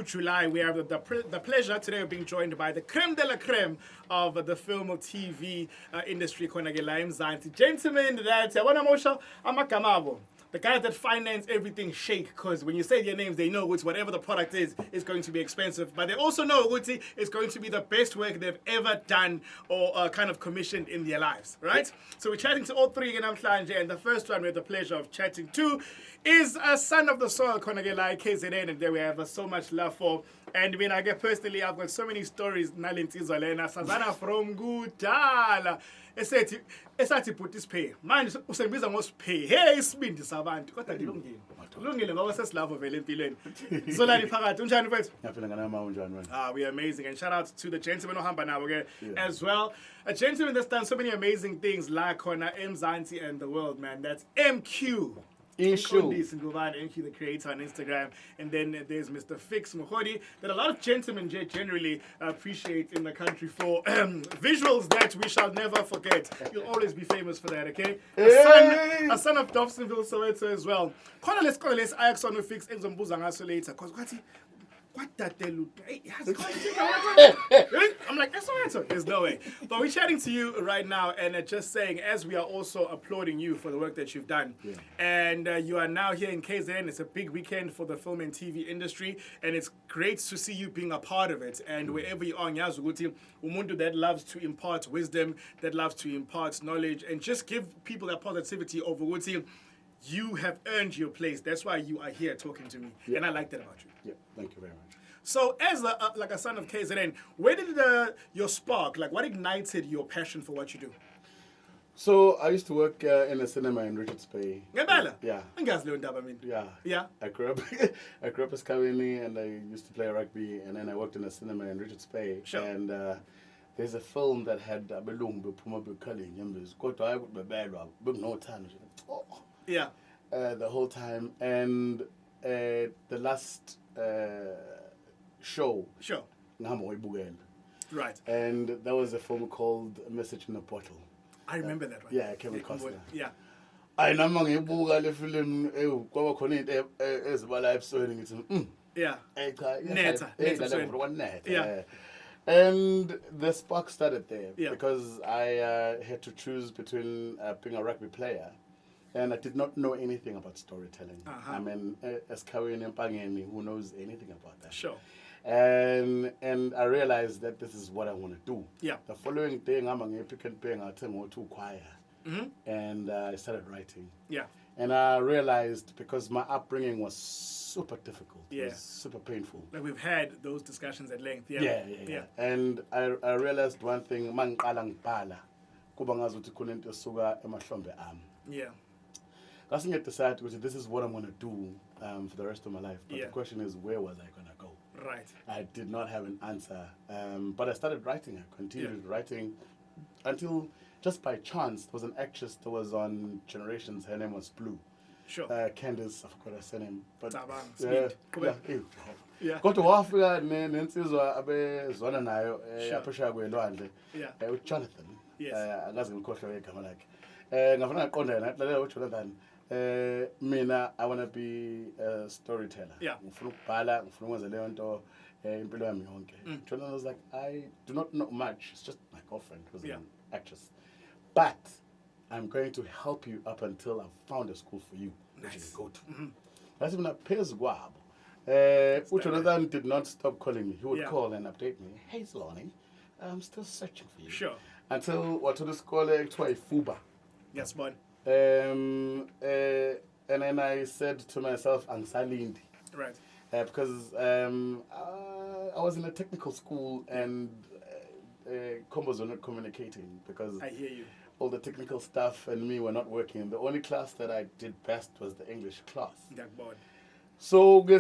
July, we have the pleasure today of being joined by the creme de la creme of the film or TV industry. Gentlemen, that's the guys that finance everything shake, because when you say their names, they know whatever the product is going to be expensive. But they also know it's going to be the best work they've ever done or kind of commissioned in their lives, right? So we're chatting to all three in Amhlanje, and the first one we have the pleasure of chatting to is a son of the soil, Konagela KZN, and there we have so much love for. And when I get personally, I've got so many stories. Nalintizolena Sazana from Gudala. Esathi put this pay. Manje usembiza ngosipay. Hey isibindi sabantu kodwa ngilungile. Kulungile ngoba sesilapho vele empilweni. Zolani Phakade unjani mfethu? Ngiyaphila nganama unjani wena? We're amazing, and shout out to the gentleman ohamba nabo as well. A gentleman that's done so many amazing things like Kona Mzansi and the world, man. That's MQ. MQ, the creator on Instagram, and then there's Mr. Fix Mohodi, that a lot of gentlemen generally appreciate in the country for visuals that we shall never forget. You'll always be famous for that, okay? A son of Dobsonville, Soweto as well. Let's Ajax on Fix Mzambuza ngaso later, because what that they look like? I'm like, that's all right. There's no way. But we're chatting to you right now and just saying, as we are also applauding you for the work that you've done. Yeah. And you are now here in KZN. It's a big weekend for the film and TV industry. And it's great to see you being a part of it. And wherever you are, Nyazuguti, Umundu that loves to impart wisdom, that loves to impart knowledge, and just give people that positivity over Wuti. You have earned your place. That's why you are here talking to me. Yeah. And I like that about you. Yeah, thank you very much. So as a son of KZN, where did your spark, what ignited your passion for what you do? So I used to work in a cinema in Richards Bay. Gqeberha? Yeah. Yeah. I grew up as Kawini, and I used to play rugby, and then I worked in a cinema in Richards Bay. Sure. And there's a film that had yeah. The whole time, and the last show. Sure. Right. And that was a film called A Message in a Bottle. I remember that one. Yeah, Kevin Costner. Yeah. I know ngibuka le film kwaba khona into ezibala episode ngithi yeah. Neta. Yeah. And the spark started there, yeah, because I had to choose between being a rugby player, and I did not know anything about storytelling. I mean, as Kawini Mpangeni, who knows anything about that? Sure. And I realized that this is what I want to do. Yeah. The following day, I'm a pick and pay to choir, and I started writing. Yeah. And I realized, because my upbringing was super difficult, yeah, it was super painful. Like we've had those discussions at length. Yeah. Yeah. And I realized one thing, yeah. That's when I decided, which this is what I'm going to do for the rest of my life. But yeah, the question is, where was I going to go? Right. I did not have an answer. But I started writing. I continued writing until, just by chance, there was an actress that was on Generations. Her name was Blue. Sure. Candace, I forgot her surname. But yeah. Kodwa wafika nensizwa abezwana nayo yaphesheya kwelwandle. Jonathan. Yes. Akazi ngikhohlwe igama lakhe. Ngafuna ngaqonda yena lalela uJonathan. Mina, I want to be a storyteller. Yeah. Ngifuna ukubhala, ngifuna ukwenza leyo nto impilo yami yonke. Jonathan was like, I do not know much. It's just my girlfriend who's an actress. But I'm going to help you up until I've found a school for you that you can go to. That's when I pays guab. Jonathan did not stop calling me. He would call and update me. Hey, Zolani, I'm still searching for you. Sure. Until what to the school to a FUBA. Yes, man. And then I said to myself, Ansalindi. Right. Because I was in a technical school, and combos were not communicating, because I hear you. All the technical stuff and me were not working. The only class that I did best was the English class. So, I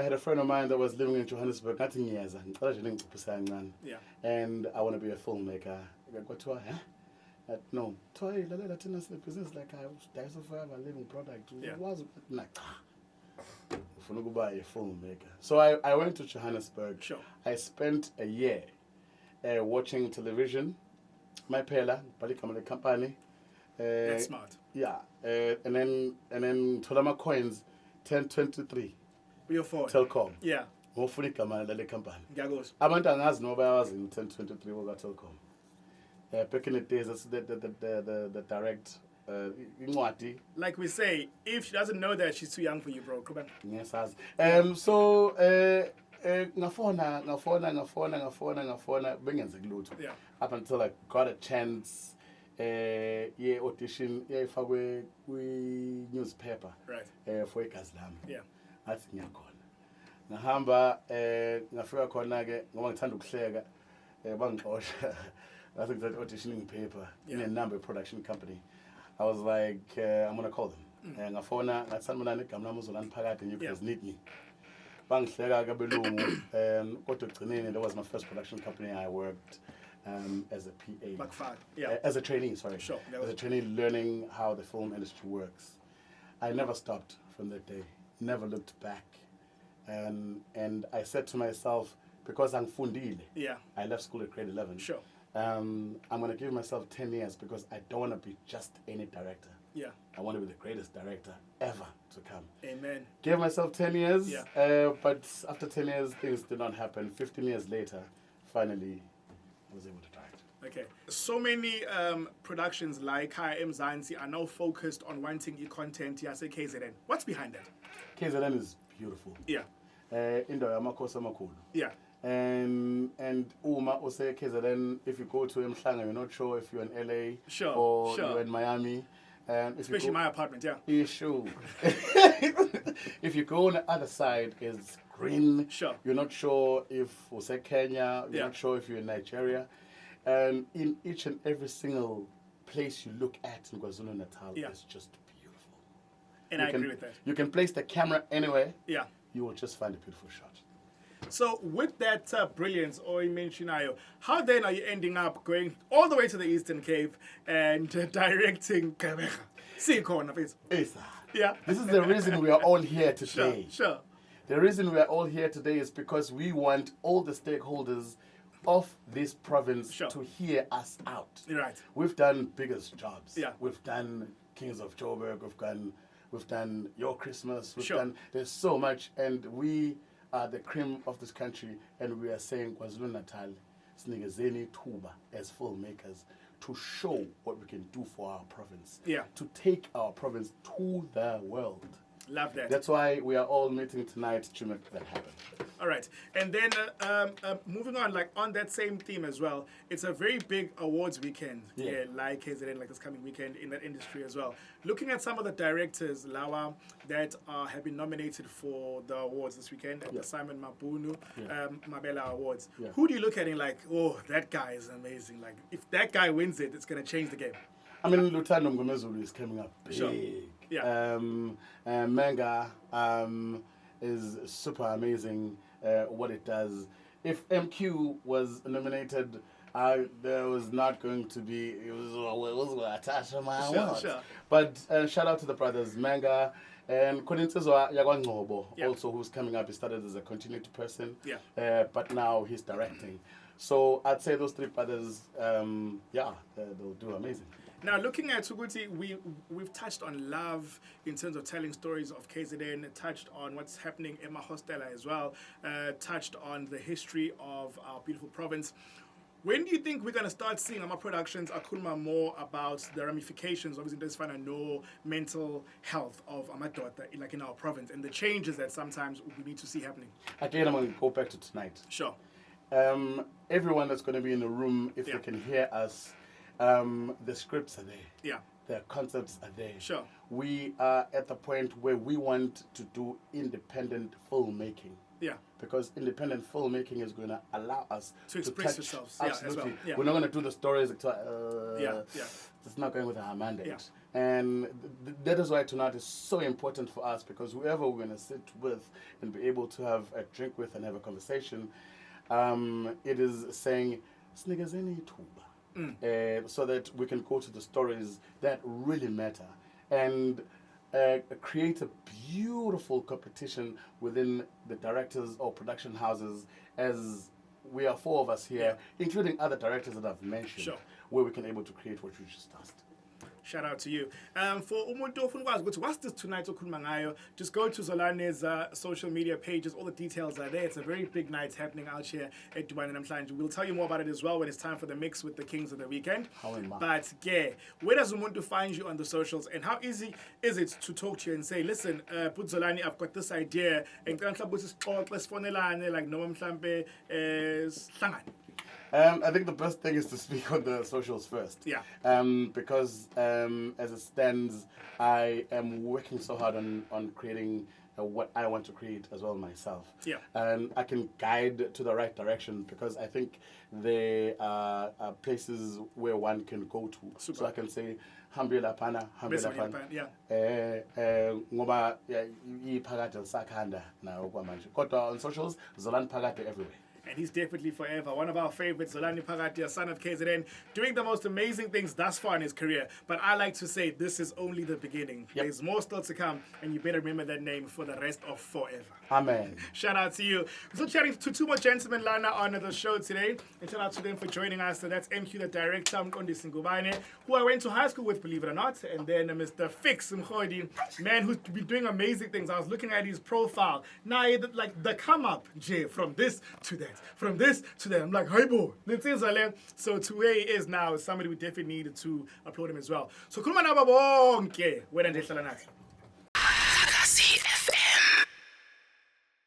had a friend of mine that was living in Johannesburg, nothing years, and I want to be a filmmaker. I go to her, no, toy, that's the business like I was forever living product. It was like, a filmmaker. So I went to Johannesburg. Sure. I spent a year watching television. My pela, Palikamale company. That's smart. Yeah. And then Tolama coins, 1023. Your phone. Telkom. Yeah. Ngofuna igama lale company. Gagos. Abantu angazi noba bayazi in 1023 Telkom. Back in the days, that's the direct incwadi. Like we say, if she doesn't know that, she's too young for you, bro. Come on. Yes, as. So ngafona bengenze kulutho. Yeah. Up until I got a chance audition ifakwe kwi newspaper. Right. For igazi lami. Yeah. Athi ngiyakhona. Ngahamba ngafika khona ke ngoba ngithanda ukuhleka bangixosha. I think that auditioning paper in a number production company. I was like, I'm gonna call them. And ngafona ngathanda igama lami Zolani Phakade and you guys need me. Bangihleka kabelungu kodwa ugcineni that was my first production company I worked as a PA. As a trainee, sorry. Sure. As a trainee learning how the film industry works. I never stopped from that day. Never looked back. And I said to myself, because I'm fundile, I left school at grade 11. Sure. I'm going to give myself 10 years because I don't want to be just any director. Yeah. I want to be the greatest director ever to come. Amen. Gave myself 10 years, yeah. But after 10 years, things did not happen. 15 years later, finally, I was able to direct. Okay. So many productions like Gqeberha and The Empire are now focused on wanting e-content. Yes, KZN. What's behind that? KZN is beautiful. Yeah. Indo yamakhosi amakhulu. Yeah. And uma use KZN, if you go to Mhlanga, you're not sure if you're in LA or you're in Miami. Especially my apartment, yeah. Yeah, sure. If you go on the other side, it's green. Sure. You're not sure if use Kenya. You're not sure if you're in Nigeria. And in each and every single place you look at in KwaZulu-Natal, it's just beautiful. And I agree with that. You can place the camera anywhere. Yeah. You will just find a beautiful shot. So with that brilliance, or mentionayo, how then are you ending up going all the way to the Eastern Cape and directing Gqeberha? Yeah. This is the reason we are all here today. Sure. The reason we are all here today is because we want all the stakeholders of this province to hear us out. Right. We've done biggest jobs. Yeah. We've done Kings of Joburg. We've done Your Christmas. We've done. There's so much, and we are the cream of this country, and we are saying KwaZulu-Natal, sinikezeni thuba as filmmakers to show what we can do for our province. Yeah. To take our province to the world. Love that. That's why we are all meeting tonight to make that happen. All right. And then moving on, like on that same theme as well, it's a very big awards weekend here, like KZN, like this coming weekend in that industry as well. Looking at some of the directors, Lawa, that have been nominated for the awards this weekend at the Simon Mabunu Mabela Awards. Yeah. Who do you look at and like, oh, that guy is amazing. Like, if that guy wins it, it's going to change the game. I mean, Lutando Mngomezulu is coming up big. Sure. Yeah. Manga is super amazing what it does. If MQ was nominated, there was not going to be, it was going to attach my award. Sure. But shout out to the brothers Manga and Koninsizwa Yagwangcobo, also who's coming up. He started as a continuity person, but now he's directing. So I'd say those three brothers, they'll do amazing. Now, looking at Suguti, we've touched on love in terms of telling stories of KZN, touched on what's happening in Mahostela as well, touched on the history of our beautiful province. When do you think we're going to start seeing our productions akulma more about the ramifications, obviously, there's no mental health of Amadota, like in our province, and the changes that sometimes we need to see happening? Again, I'm going to go back to tonight. Sure. Everyone that's going to be in the room, if they can hear us, the scripts are there. Yeah. The concepts are there. Sure. We are at the point where we want to do independent filmmaking. Yeah. Because independent filmmaking is going to allow us to express yourselves. Absolutely. As well. Yeah. We're not going to do the stories. It's not going with our mandate. Yeah. And that is why tonight is so important for us, because whoever we're going to sit with and be able to have a drink with and have a conversation, it is saying, snikezeni thuba. So that we can go to the stories that really matter and create a beautiful competition within the directors or production houses, as we are four of us here, including other directors that I've mentioned, where we can able to create what you just asked. Shout out to you. For umuntu ofuna ukwazi ukuthi what's this tonight okhuluma ngayo, just go to Zolani's social media pages. All the details are there. It's a very big night happening out here at Dubai Namhlanje. We'll tell you more about it as well when it's time for the mix with the Kings of the Weekend. But yeah, where does umuntu find you on the socials, and how easy is it to talk to you and say, listen, put Zolani, I've got this idea, and like no mhlambe I think the best thing is to speak on the socials first. Yeah. Because as it stands, I am working so hard on creating what I want to create as well myself. Yeah. And I can guide to the right direction because I think there are places where one can go to. Super. So I can say, Hambila Pana, Hambila Pana. Yeah. Ngoba Phakade Sakhanda na okwamanje. Kodwa on socials, Zolani Phakade everywhere. And he's definitely forever. One of our favorites, Zolani Phakade, son of KZN, doing the most amazing things thus far in his career. But I like to say this is only the beginning. Yep. There's more still to come, and you better remember that name for the rest of forever. Amen. Shout out to you. So chatting to two more gentlemen, Lana, on the show today. And shout out to them for joining us. So that's MQ, the director, Mkondi Singubane, who I went to high school with, believe it or not. And then Mr. Fix Mkhodi, man who's been doing amazing things. I was looking at his profile. Now, like the come up, Jay, from this to that, from this to that. I'm like, hey, boy. So to where he is now is somebody we definitely needed to applaud him as well. So, Kulmanaba Bonke, where